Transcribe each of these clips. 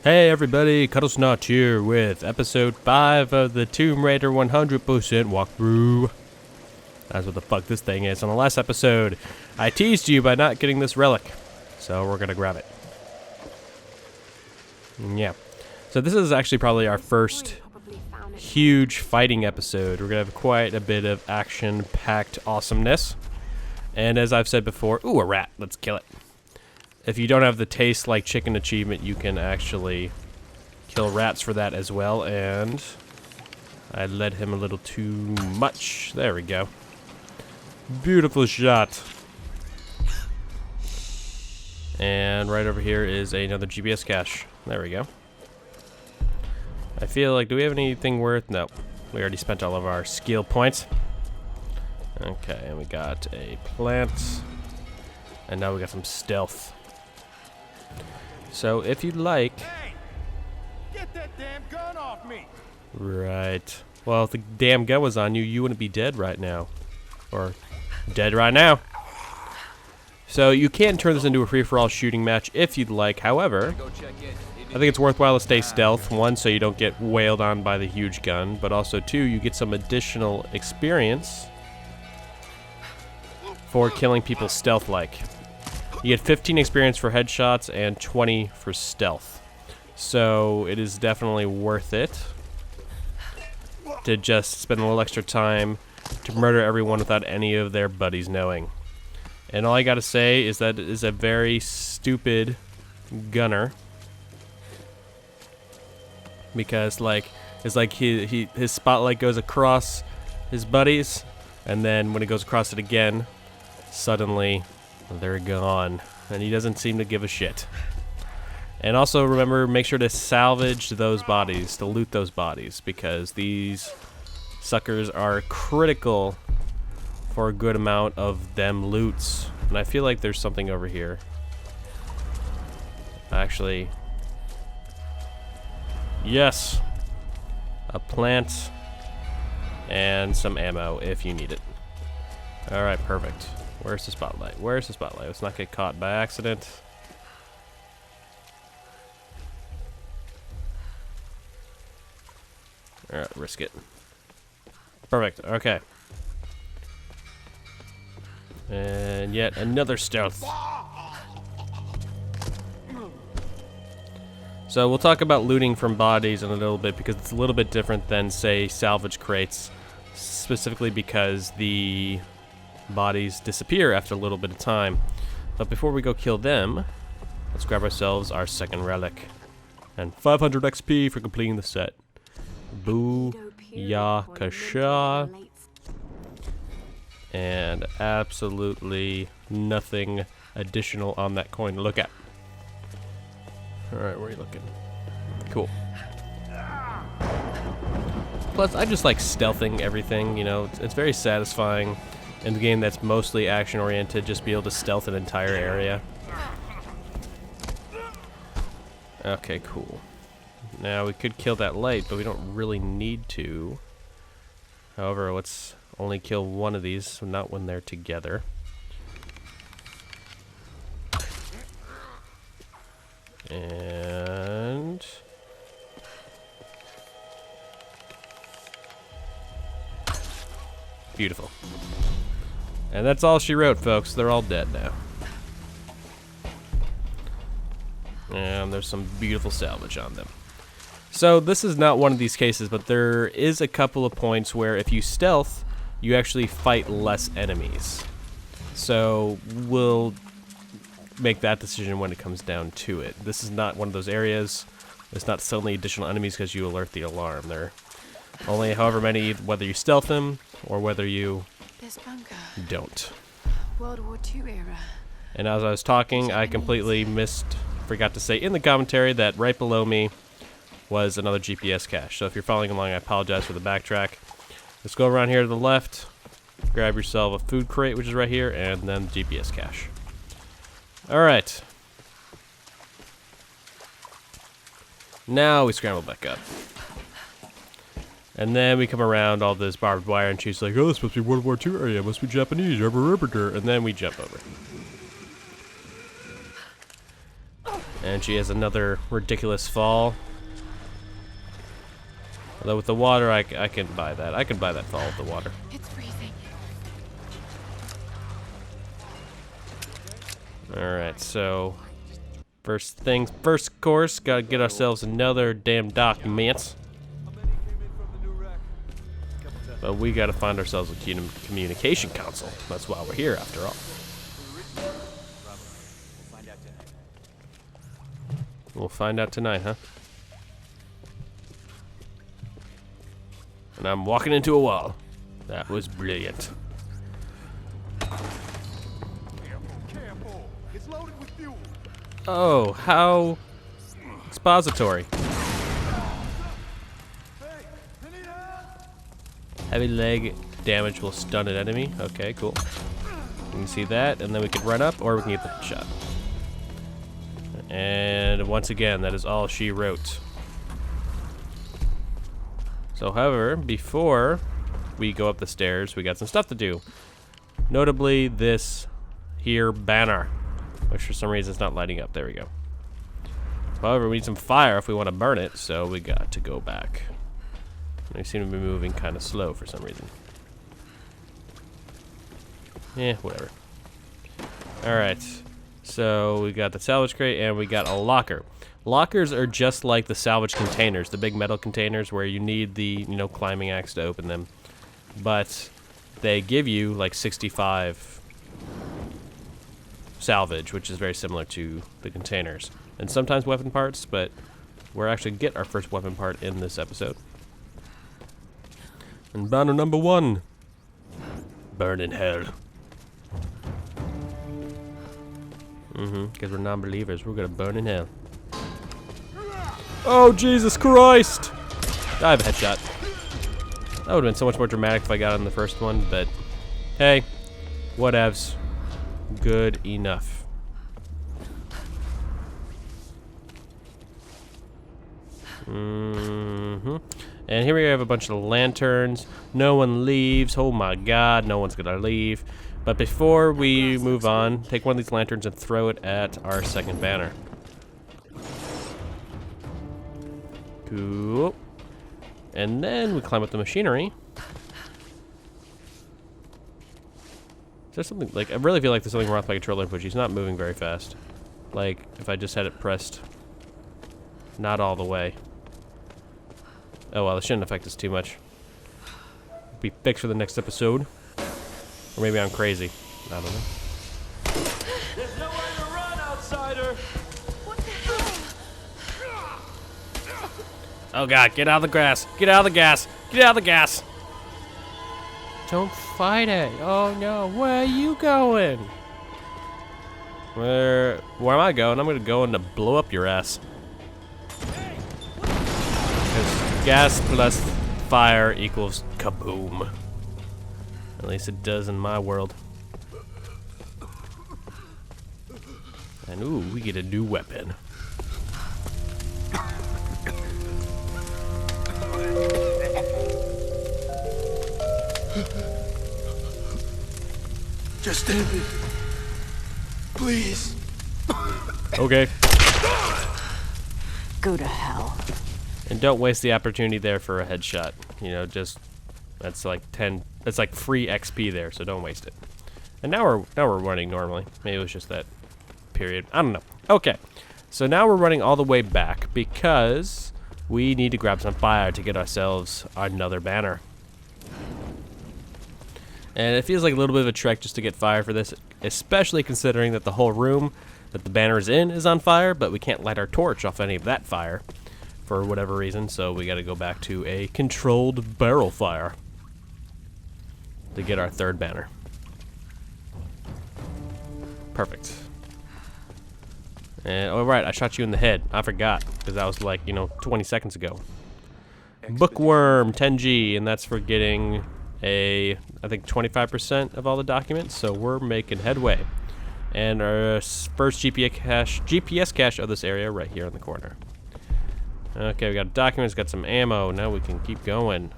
Hey everybody, Kuddlesnot here with episode 5 of the Tomb Raider 100% walkthrough. That's what the fuck this thing is. On the last episode, I teased you by not getting this relic, so we're gonna grab it. Yeah. So this is actually probably our first huge fighting episode. We're gonna have quite a bit of action-packed awesomeness. And as I've said before, ooh, a rat, let's kill it. If you don't have the taste like chicken achievement, you can actually kill rats for that as well, and I led him a little too much. There we go. Beautiful shot. And right over here is another GPS cache. There we go. I feel like, do we have anything worth? No. We already spent all of our skill points. Okay, and we got a plant. And now we got some stealth. So, if you'd like... Hey! Get that damn gun off me! Right. Well, if the damn gun was on you, you wouldn't be dead right now. Or dead right now. So, you can turn this into a free-for-all shooting match if you'd like. However, I think it's worthwhile to stay stealth. One, so you don't get wailed on by the huge gun. But also, two, you get some additional experience for killing people stealth-like. You get 15 experience for headshots and 20 for stealth. So it is definitely worth it to just spend a little extra time to murder everyone without any of their buddies knowing. And all I gotta say is that it is a very stupid gunner. Because it's like his spotlight goes across his buddies, and then when it goes across it again, suddenly they're gone, and he doesn't seem to give a shit. And also remember, make sure to salvage those bodies, to loot those bodies, because these suckers are critical for a good amount of them loots. And I feel like there's something over here. Actually, yes, a plant and some ammo if you need it. Alright, perfect. Where's the spotlight? Where's the spotlight? Let's not get caught by accident. Alright, risk it. Perfect, okay. And yet another stealth. So we'll talk about looting from bodies in a little bit, because it's a little bit different than, say, salvage crates. Specifically because the bodies disappear after a little bit of time. But before we go kill them, let's grab ourselves our second relic. And 500 XP for completing the set. Boo-yah-kasha. And absolutely nothing additional on that coin to look at. Alright, where are you looking? Cool. Plus, I just like stealthing everything, you know, it's very satisfying. In the game that's mostly action-oriented, just be able to stealth an entire area. Okay, cool. Now, we could kill that light, but we don't really need to. However, let's only kill one of these, so not when they're together. And... beautiful. And that's all she wrote, folks. They're all dead now. And there's some beautiful salvage on them. So this is not one of these cases, but there is a couple of points where if you stealth, you actually fight less enemies. So we'll make that decision when it comes down to it. This is not one of those areas. It's not suddenly additional enemies because you alert the alarm. They're only however many, whether you stealth them or whether you don't. World War II era. And as I was talking, I completely forgot to say in the commentary that right below me was another GPS cache. So if you're following along, I apologize for the backtrack. Let's go around here to the left, grab yourself a food crate, which is right here, and then the GPS cache. Alright. Now we scramble back up. And then we come around all this barbed wire, and she's like, oh, this must be World War II area, must be Japanese, and then we jump over. And And she has another ridiculous fall. Although with the water, I can buy that. I can buy that fall with the water. It's freezing. Alright, so first things first, course, gotta get ourselves another damn document. But we gotta find ourselves a communication console. That's why we're here, after all. We'll find out tonight, huh? And I'm walking into a wall. That was brilliant. Careful. It's loaded with fuel. Oh, how expository. Hey, you need help? Heavy leg damage will stun an enemy. Okay, cool. You can see that, and then we can run up, or we can get the shot. And once again, that is all she wrote. So, however, before we go up the stairs, we got some stuff to do. Notably, this here banner, which for some reason is not lighting up. There we go. However, we need some fire if we want to burn it, so we got to go back. They seem to be moving kind of slow for some reason. Yeah, whatever. Alright, so we got the salvage crate and we got a locker. Lockers are just like the salvage containers, the big metal containers where you need the, climbing axe to open them. But they give you like 65 salvage, which is very similar to the containers. And sometimes weapon parts, but we're actually get our first weapon part in this episode. And banner number 1. Burn in hell. Because we're non-believers. We're gonna burn in hell. Oh, Jesus Christ! I have a headshot. That would have been so much more dramatic if I got on the first one, but hey, whatevs. Good enough. And here we have a bunch of lanterns. No one leaves. Oh my god, no one's gonna leave. But before we move on, take one of these lanterns and throw it at our second banner. Cool. And then we climb up the machinery. Is there something, I really feel like there's something wrong with my controller input. She's not moving very fast. Like, if I just had it pressed not all the way. Oh well, it shouldn't affect us too much. Be fixed for the next episode. Or maybe I'm crazy. I don't know. There's nowhere to run, outsider! What the hell? Oh god, get out of the grass. Get out of the gas. Get out of the gas. Don't fight it. Oh no, where are you going? Where am I going? I'm gonna go in to blow up your ass. Because gas plus fire equals kaboom. At least it does in my world. And ooh, we get a new weapon. Just end it. Please. Okay. Go to hell. And don't waste the opportunity there for a headshot. That's like 10. That's like free XP there, so don't waste it. And now we're running normally. Maybe it was just that period. I don't know. Okay. So now we're running all the way back because we need to grab some fire to get ourselves another banner. And it feels like a little bit of a trek just to get fire for this, especially considering that the whole room that the banner is in is on fire, but we can't light our torch off any of that fire for whatever reason, so we got to go back to a controlled barrel fire to get our third banner. Perfect. And oh right, I shot you in the head. I forgot because that was like 20 seconds ago. Bookworm 10G, and that's for getting I think 25% of all the documents. So we're making headway. And our first GPS cache of this area right here in the corner. Okay, we got documents, got some ammo. Now we can keep going.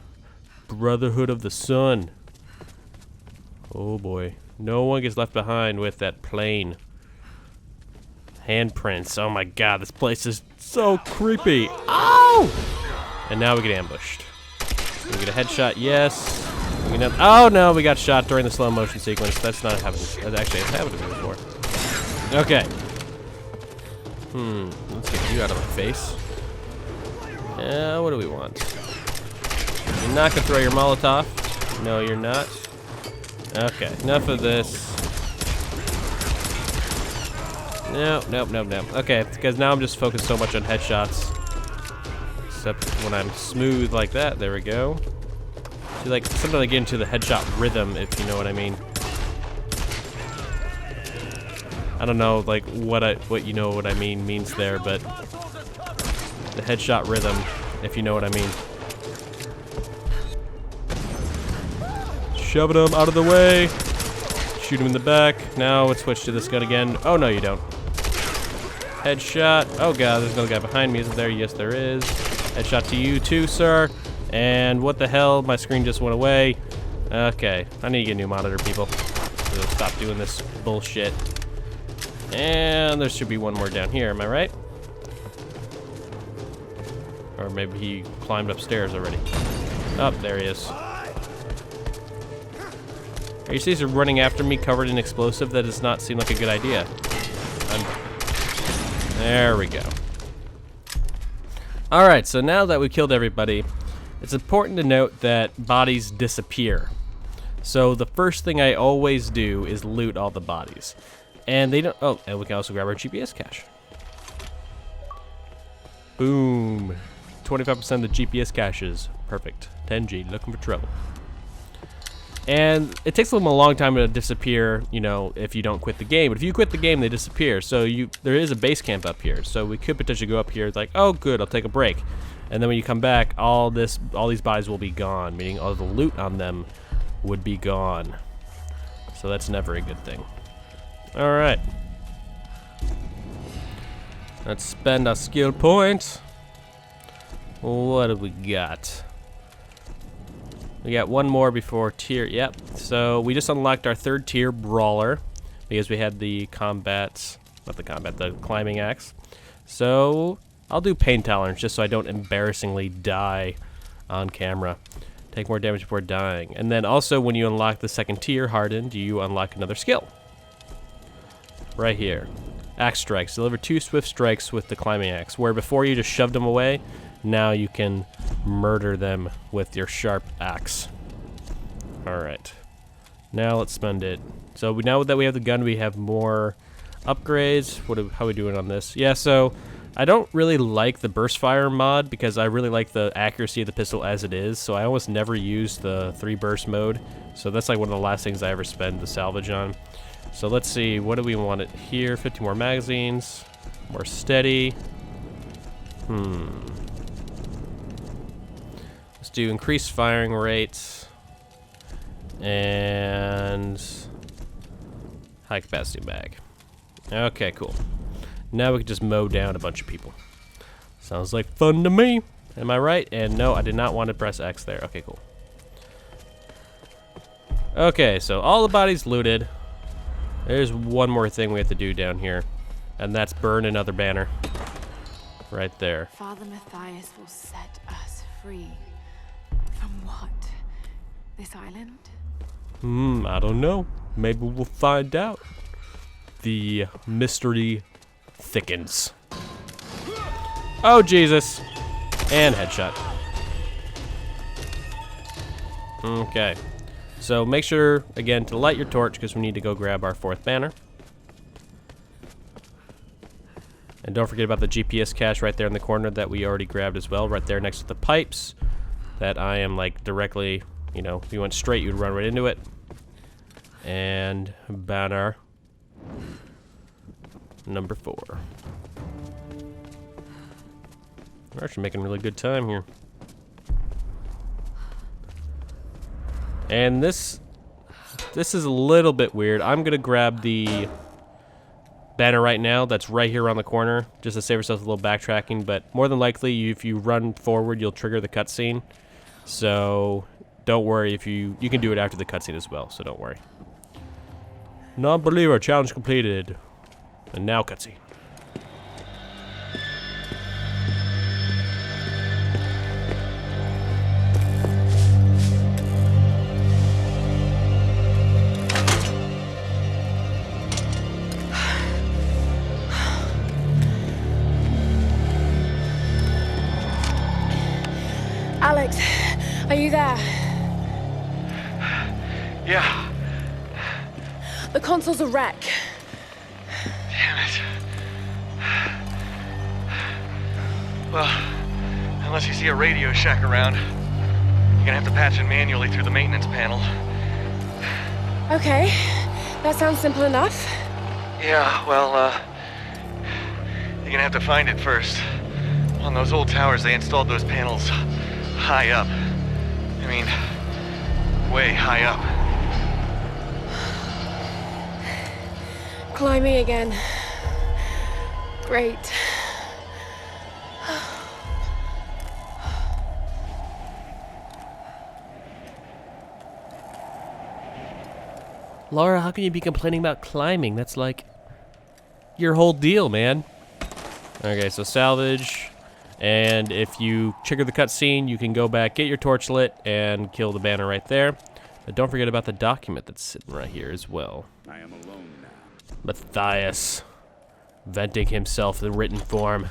Brotherhood of the Sun. Oh boy. No one gets left behind with that plane. Handprints. Oh my god, this place is so creepy. Oh! And now we get ambushed. We get a headshot, yes. We get oh no, we got shot during the slow motion sequence. That's not happening. That actually has happened to me before. Okay. Let's get you out of my face. What do we want? You're not gonna throw your Molotov. No, you're not. Okay, enough of this. Nope. Okay, because now I'm just focused so much on headshots. Except when I'm smooth like that, there we go. See, like, sometimes I get into the headshot rhythm, if you know what I mean. I don't know, like, what you know what I mean means there, but the headshot rhythm, if you know what I mean. Shoving him out of the way. Shoot him in the back. Now let's switch to this gun again. Oh, no, you don't. Headshot. Oh, God, there's another guy behind me, isn't there? Yes, there is. Headshot to you, too, sir. And what the hell? My screen just went away. Okay, I need to get a new monitor, people. So stop doing this bullshit. And there should be one more down here, am I right? Or maybe he climbed upstairs already. Oh, there he is. Are you seriously running after me covered in explosive? That does not seem like a good idea. There we go. Alright, so now that we killed everybody, it's important to note that bodies disappear. So the first thing I always do is loot all the bodies. And they don't, oh, and we can also grab our GPS cache. Boom. 25% of the GPS caches. Perfect. 10G, looking for trouble. And it takes them a long time to disappear, you know, if you don't quit the game. But if you quit the game, they disappear. So there is a base camp up here. So we could potentially go up here like, oh, good, I'll take a break. And then when you come back, all these bodies will be gone, meaning all the loot on them would be gone. So that's never a good thing. All right. Let's spend our skill point. What have we got? We got one more before tier, yep. So we just unlocked our 3rd tier brawler because we had the the climbing axe. So I'll do pain tolerance just so I don't embarrassingly die on camera. Take more damage before dying. And then also when you unlock the 2nd tier hardened, you unlock another skill. Right here. Axe strikes. Deliver 2 swift strikes with the climbing axe. Where before you just shoved them away, now you can murder them with your sharp axe. Alright. Now let's spend it. So now that we have the gun, we have more upgrades. How are we doing on this? Yeah, so I don't really like the burst fire mod because I really like the accuracy of the pistol as it is. So I almost never use the 3 burst mode. So that's like one of the last things I ever spend the salvage on. So let's see, what do we want it here? 50 more magazines, more steady. Let's do increased firing rates and high capacity mag. Okay, cool. Now we can just mow down a bunch of people. Sounds like fun to me. Am I right? And no, I did not want to press X there. Okay, cool. Okay, so all the bodies looted. There's one more thing we have to do down here, and that's burn another banner. Right there. Father Matthias will set us free. From what? This island? I don't know. Maybe we'll find out. The mystery thickens. Oh, Jesus. And headshot. Okay. So make sure, again, to light your torch because we need to go grab our 4th banner. And don't forget about the GPS cache right there in the corner that we already grabbed as well, right there next to the pipes. That I am like directly, you know, if you went straight, you'd run right into it. And banner number 4. We're actually making really good time here. And this is a little bit weird. I'm gonna grab the banner right now that's right here on the corner, just to save yourself a little backtracking, but more than likely, if you run forward, you'll trigger the cutscene. So don't worry if you can do it after the cutscene as well, so don't worry. Non-believer challenge completed. And now cutscene. Alex, are you there? Yeah. The console's a wreck. Damn it. Well, unless you see a Radio Shack around, you're gonna have to patch in manually through the maintenance panel. Okay, that sounds simple enough. Yeah, well, you're gonna have to find it first. On those old towers, they installed those panels high up. I mean, way high up. Climbing again. Great. Laura, how can you be complaining about climbing? That's like your whole deal, man. Okay, so salvage. And if you trigger the cutscene, you can go back, get your torch lit, and kill the banner right there. But don't forget about the document that's sitting right here as well. I am alone now. Matthias, venting himself in written form.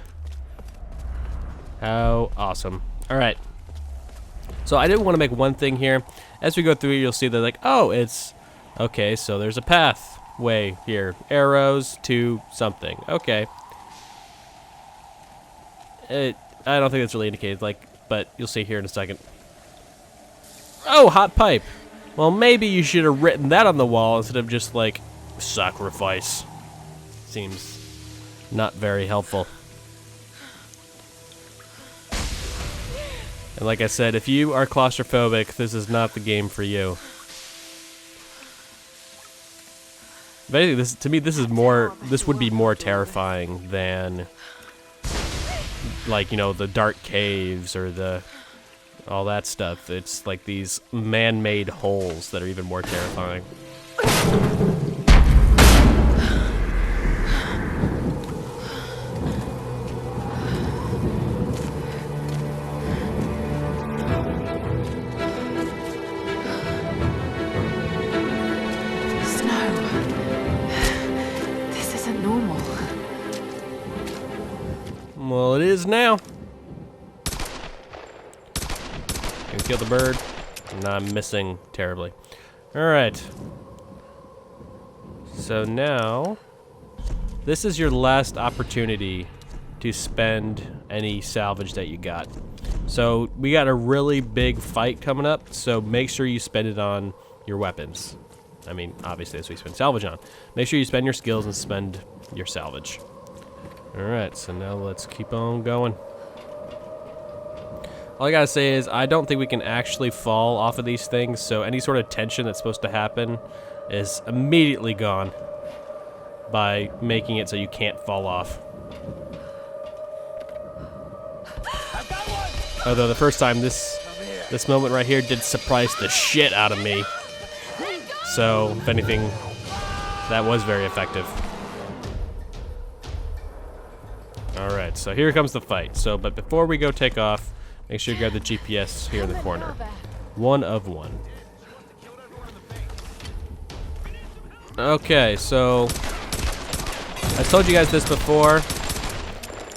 How awesome. All right. So I did want to make one thing here. As we go through, you'll see that like, oh, it's, okay, so there's a pathway here. Arrows to something. Okay. I don't think it's really indicated, like, but you'll see here in a second. Oh, hot pipe. Well, maybe you should have written that on the wall instead of just, like, sacrifice. Seems not very helpful. And like I said, if you are claustrophobic, this is not the game for you. Basically, to me, this would be more terrifying than, like, you know, the dark caves or all that stuff. It's like these man-made holes that are even more terrifying. Well, it is now. Gonna kill the bird. And I'm missing terribly. Alright. So now, this is your last opportunity to spend any salvage that you got. So we got a really big fight coming up, so make sure you spend it on your weapons. I mean, obviously that's what you spend salvage on. Make sure you spend your skills and spend your salvage. Alright, so now let's keep on going. All I gotta say is, I don't think we can actually fall off of these things, so any sort of tension that's supposed to happen is immediately gone by making it so you can't fall off. Although the first time, this moment right here did surprise the shit out of me. So, if anything, that was very effective. Alright, so here comes the fight. So, but before we go take off, make sure you grab the GPS here in the corner. 1 of 1. Okay, so I told you guys this before,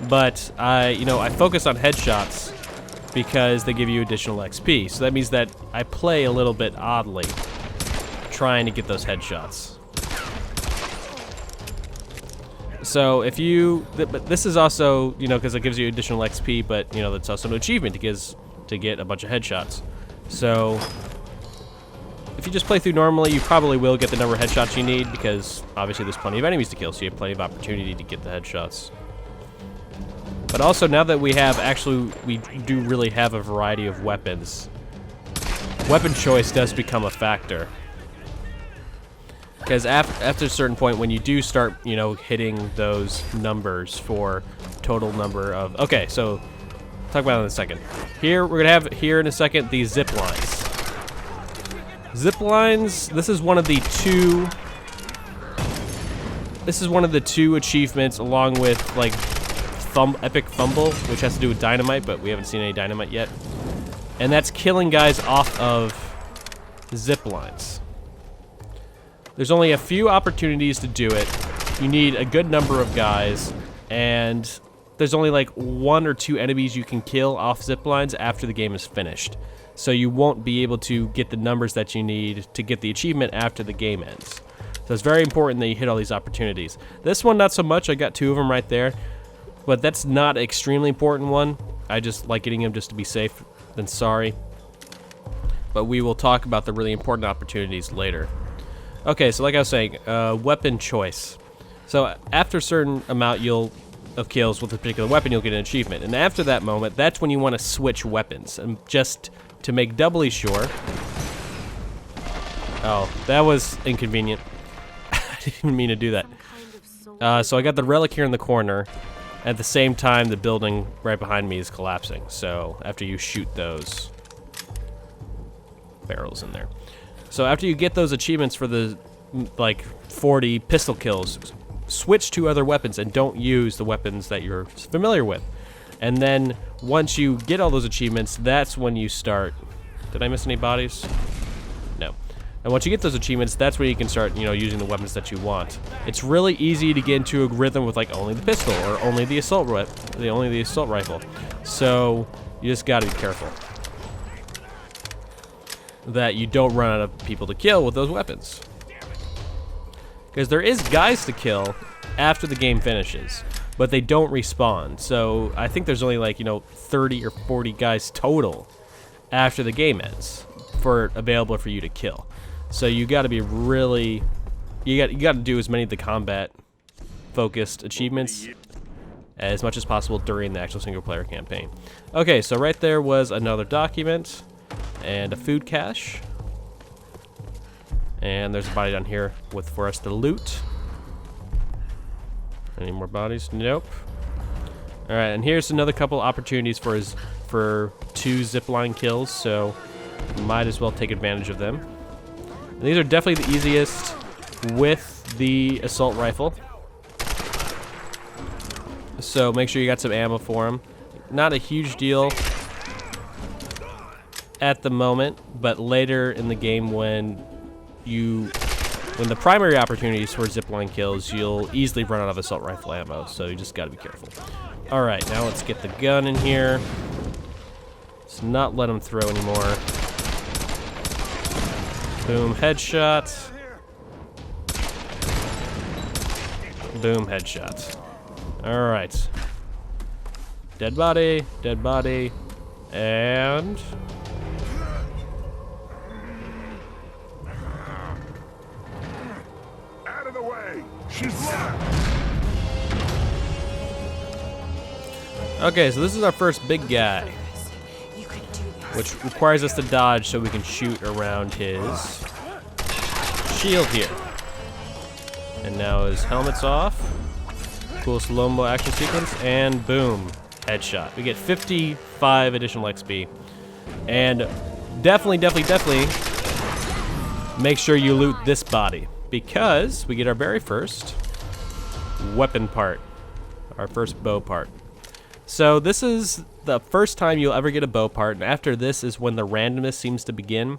but I focus on headshots because they give you additional XP. So that means that I play a little bit oddly, trying to get those headshots. So if you, but this is also, because it gives you additional XP, but that's also an achievement to get a bunch of headshots. So if you just play through normally, you probably will get the number of headshots you need because obviously there's plenty of enemies to kill, so you have plenty of opportunity to get the headshots. But also now that we do really have a variety of weapons, weapon choice does become a factor. Because after a certain point, when you do start, hitting those numbers for total number of... Okay, so talk about it in a second. Here, we're gonna have here in a second these zip lines. Zip lines. This is one of the two. This is one of the two achievements, along with like epic fumble, which has to do with dynamite, but we haven't seen any dynamite yet. And that's killing guys off of zip lines. There's only a few opportunities to do it. You need a good number of guys, and there's only like 1 or 2 enemies you can kill off zip lines after the game is finished. So you won't be able to get the numbers that you need to get the achievement after the game ends. So it's very important that you hit all these opportunities. This one, not so much. I got 2 of them right there. But that's not an extremely important one. I just like getting them just to be safe than sorry. But we will talk about the really important opportunities later. Okay, so like I was saying, weapon choice. So after a certain amount of kills with a particular weapon, you'll get an achievement. And after that moment, that's when you want to switch weapons. And just to make doubly sure... Oh, that was inconvenient. I didn't mean to do that. So I got the relic here in the corner. At the same time, the building right behind me is collapsing. So after you shoot those barrels in there. So after you get those achievements for the like 40 pistol kills, switch to other weapons and don't use the weapons that you're familiar with. And then once you get all those achievements, that's when you start. Did I miss any bodies? No. And once you get those achievements, that's when you can start, using the weapons that you want. It's really easy to get into a rhythm with like only the pistol or only the assault rifle. So you just got to be careful that you don't run out of people to kill with those weapons. Because there is guys to kill after the game finishes, but they don't respawn. So I think there's only like, 30 or 40 guys total after the game ends available for you to kill. So you got to be really, you got to do as many of the combat focused achievements as much as possible during the actual single player campaign. Okay, so right there was another document and a food cache. And there's a body down here for us to loot. Any more bodies? Nope. All right, and here's another couple opportunities for 2 zipline kills, so might as well take advantage of them. And these are definitely the easiest with the assault rifle. So make sure you got some ammo for them. Not a huge deal at the moment, but later in the game when the primary opportunities for zipline kills, you'll easily run out of assault rifle ammo, so you just gotta be careful. Alright, now let's get the gun in here. Let's not let him throw anymore. Boom, headshot. Boom, headshot. Alright. Dead body, and... Out of the way! She's left! Okay, so this is our first big guy, which requires us to dodge so we can shoot around his shield here. And now his helmet's off. Cool slow-mo action sequence, and boom, headshot. We get 55 additional XP. And definitely make sure you loot this body, because we get our very first weapon part, our first bow part. So this is the first time you'll ever get a bow part, and after this is when the randomness seems to begin.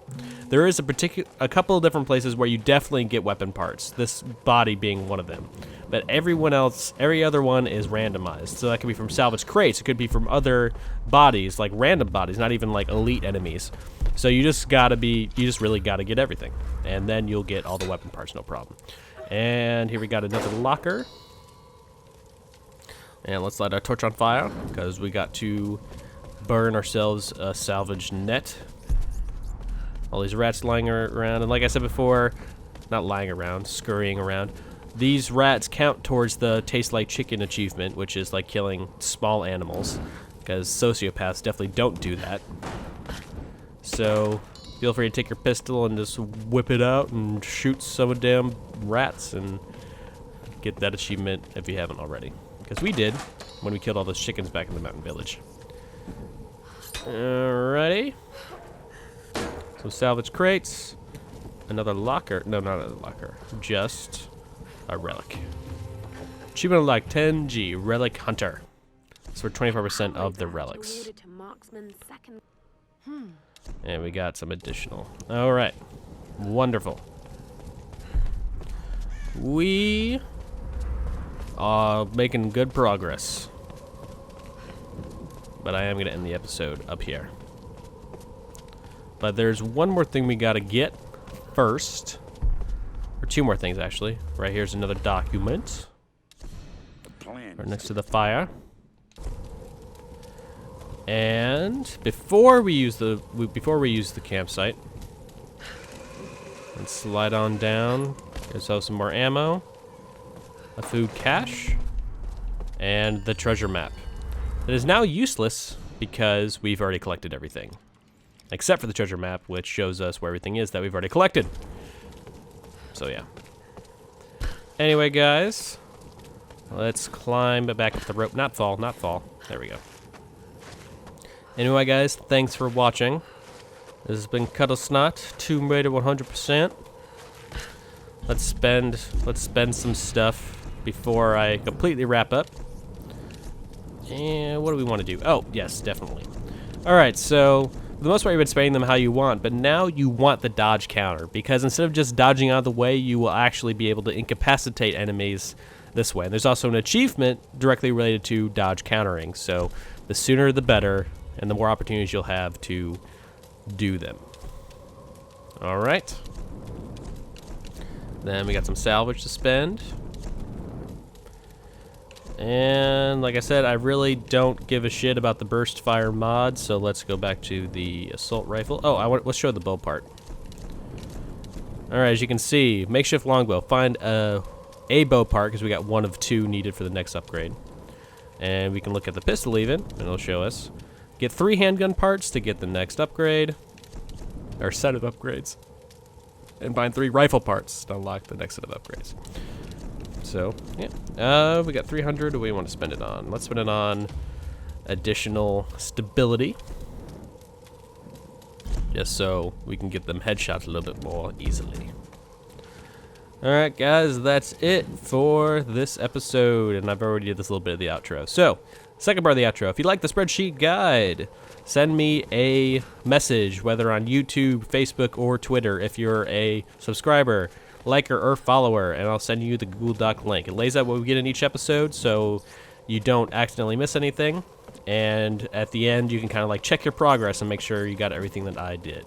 There is a couple of different places where you definitely get weapon parts, this body being one of them. But every other one is randomized. So that could be from salvage crates, it could be from other bodies, like random bodies, not even like elite enemies. So you just really gotta get everything. And then you'll get all the weapon parts, no problem. And here we got another locker. And let's light our torch on fire, because we got to burn ourselves a salvage net. All these rats lying around, and like I said before, not lying around, scurrying around. These rats count towards the taste like chicken achievement, which is like killing small animals, because sociopaths definitely don't do that. So feel free to take your pistol and just whip it out and shoot some of them rats and get that achievement if you haven't already. Because we did when we killed all those chickens back in the mountain village. Alrighty. Some salvage crates. Another locker. No, not another locker. Just a relic. Achievement like 10G. Relic Hunter. So for 25% of the relics. And we got some additional. Alright. Wonderful. We... making good progress. but I am going to end the episode up here. But there's one more thing we got to get first. Or two more things, actually. Right here's another document. Right next to the fire. And before we use the campsite, let's slide on down. Here's some more ammo, a food cache, and the treasure map. It is now useless because we've already collected everything. Except for the treasure map, which shows us where everything is that we've already collected. So yeah. Anyway, guys, let's climb back up the rope. Not fall, not fall. There we go. Anyway, guys, thanks for watching. This has been Kuddlesnot, Tomb Raider 100%. Let's spend some stuff before I completely wrap up. And what do we want to do? Oh, yes, definitely. Alright, so for the most part you've been spending them how you want, but now you want the dodge counter, because instead of just dodging out of the way, you will actually be able to incapacitate enemies this way. And there's also an achievement directly related to dodge countering, so the sooner the better, and the more opportunities you'll have to do them. Alright. Then we got some salvage to spend. And like I said, I really don't give a shit about the burst fire mod, so let's go back to the assault rifle. Oh, let's show the bow part. Alright, as you can see, makeshift longbow. Find a bow part, because we got one of two needed for the next upgrade. And we can look at the pistol even, and it'll show us. Get 3 handgun parts to get the next upgrade, or set of upgrades. And find 3 rifle parts to unlock the next set of upgrades. So, yeah. We got 300. What do we want to spend it on? Let's spend it on additional stability. Just so we can get them headshots a little bit more easily. Alright, guys, that's it for this episode. And I've already did this little bit of the outro. So, second part of the outro. If you like the spreadsheet guide, send me a message, whether on YouTube, Facebook, or Twitter, if you're a subscriber, liker, or follower, and I'll send you the Google Doc link. It lays out what we get in each episode, so you don't accidentally miss anything. And at the end, you can kind of like check your progress and make sure you got everything that I did.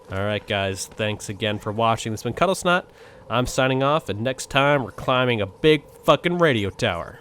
Alright, guys, thanks again for watching. This has been Kuddlesnot. I'm signing off, and next time we're climbing a big fucking radio tower.